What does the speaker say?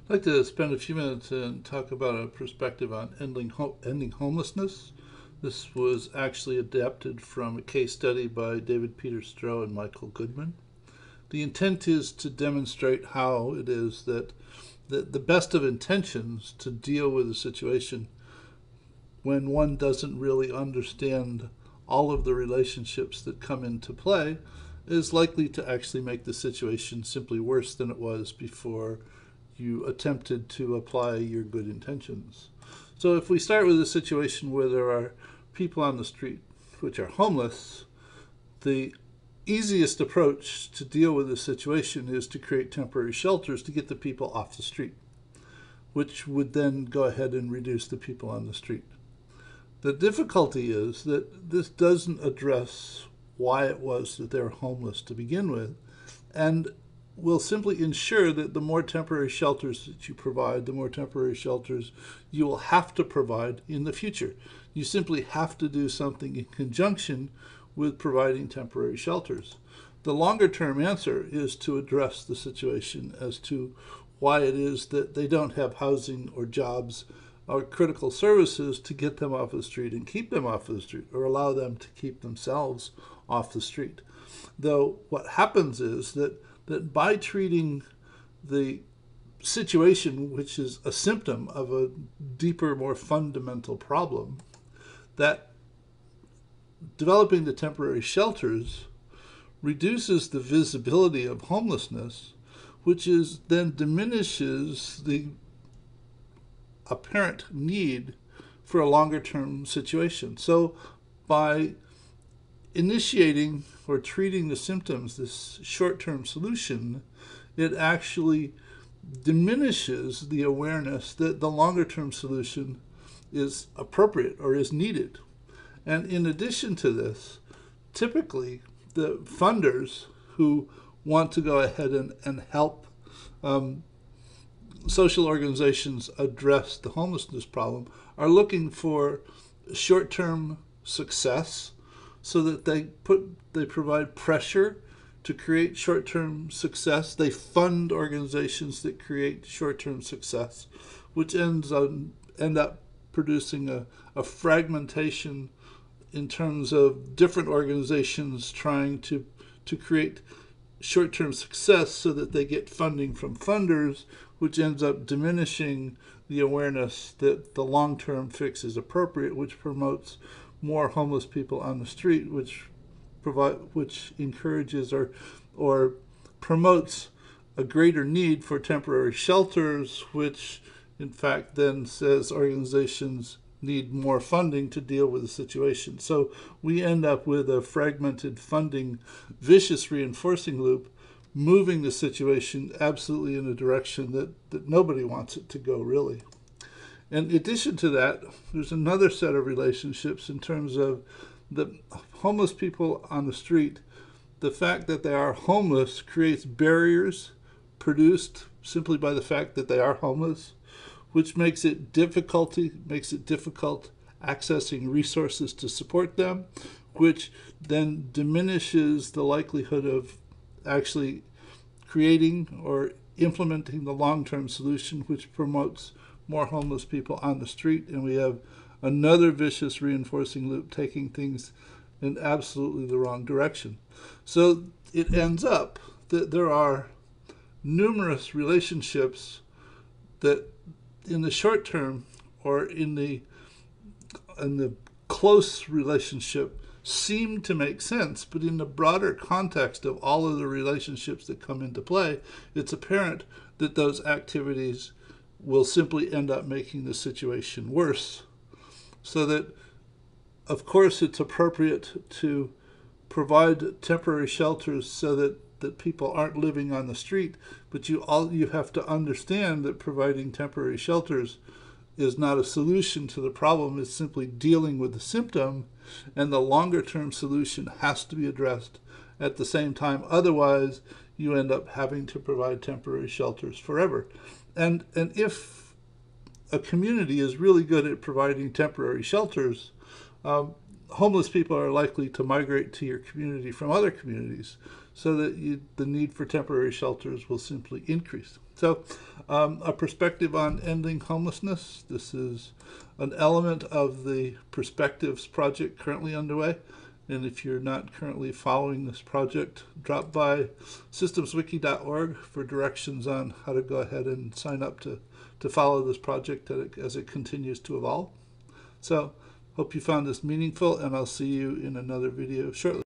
I'd like to spend a few minutes and talk about a perspective on ending homelessness. This was actually adapted from a case study by David Peter Stroh and Michael Goodman. The intent is to demonstrate how it is that the best of intentions to deal with a situation when one doesn't really understand all of the relationships that come into play is likely to actually make the situation simply worse than it was before you attempted to apply your good intentions. So if we start with a situation where there are people on the street which are homeless, the easiest approach to deal with the situation is to create temporary shelters to get the people off the street, which would then go ahead and reduce the people on the street. The difficulty is that this doesn't address why it was that they're homeless to begin with, and will simply ensure that the more temporary shelters that you provide, the more temporary shelters you will have to provide in the future. You simply have to do something in conjunction with providing temporary shelters. The longer term answer is to address the situation as to why it is that they don't have housing or jobs or critical services to get them off the street and keep them off the street, or allow them to keep themselves off the street. Though what happens is that by treating the situation, which is a symptom of a deeper, more fundamental problem, that developing the temporary shelters reduces the visibility of homelessness, which is then diminishes the apparent need for a longer term situation. So by initiating or treating the symptoms, this short term solution, it actually diminishes the awareness that the longer term solution is appropriate or is needed. And in addition to this, typically the funders who want to go ahead and help social organizations address the homelessness problem are looking for short-term success, so that they provide pressure to create short-term success. They fund organizations that create short-term success, which end up producing a fragmentation in terms of different organizations trying to create short-term success so that they get funding from funders, which ends up diminishing the awareness that the long-term fix is appropriate, which promotes more homeless people on the street, which encourages or promotes a greater need for temporary shelters, which in fact then says organizations need more funding to deal with the situation. So we end up with a fragmented funding, vicious reinforcing loop, moving the situation absolutely in a direction that nobody wants it to go, really. In addition to that, there's another set of relationships in terms of the homeless people on the street. The fact that they are homeless creates barriers produced simply by the fact that they are homeless, which makes it difficult accessing resources to support them, which then diminishes the likelihood of actually creating or implementing the long-term solution, which promotes more homeless people on the street. And we have another vicious reinforcing loop taking things in absolutely the wrong direction. So it ends up that there are numerous relationships that in the short term or in the close relationship seem to make sense, but in the broader context of all of the relationships that come into play, it's apparent that those activities will simply end up making the situation worse. So that, of course, it's appropriate to provide temporary shelters so that people aren't living on the street, but you have to understand that providing temporary shelters is not a solution to the problem. It's simply dealing with the symptom, and the longer term solution has to be addressed at the same time. Otherwise, you end up having to provide temporary shelters forever. And if a community is really good at providing temporary shelters, homeless people are likely to migrate to your community from other communities, so that the need for temporary shelters will simply increase. So, a perspective on ending homelessness. This is an element of the Perspectives project currently underway. And if you're not currently following this project, drop by systemswiki.org for directions on how to go ahead and sign up to follow this project as it continues to evolve. So, hope you found this meaningful, and I'll see you in another video shortly.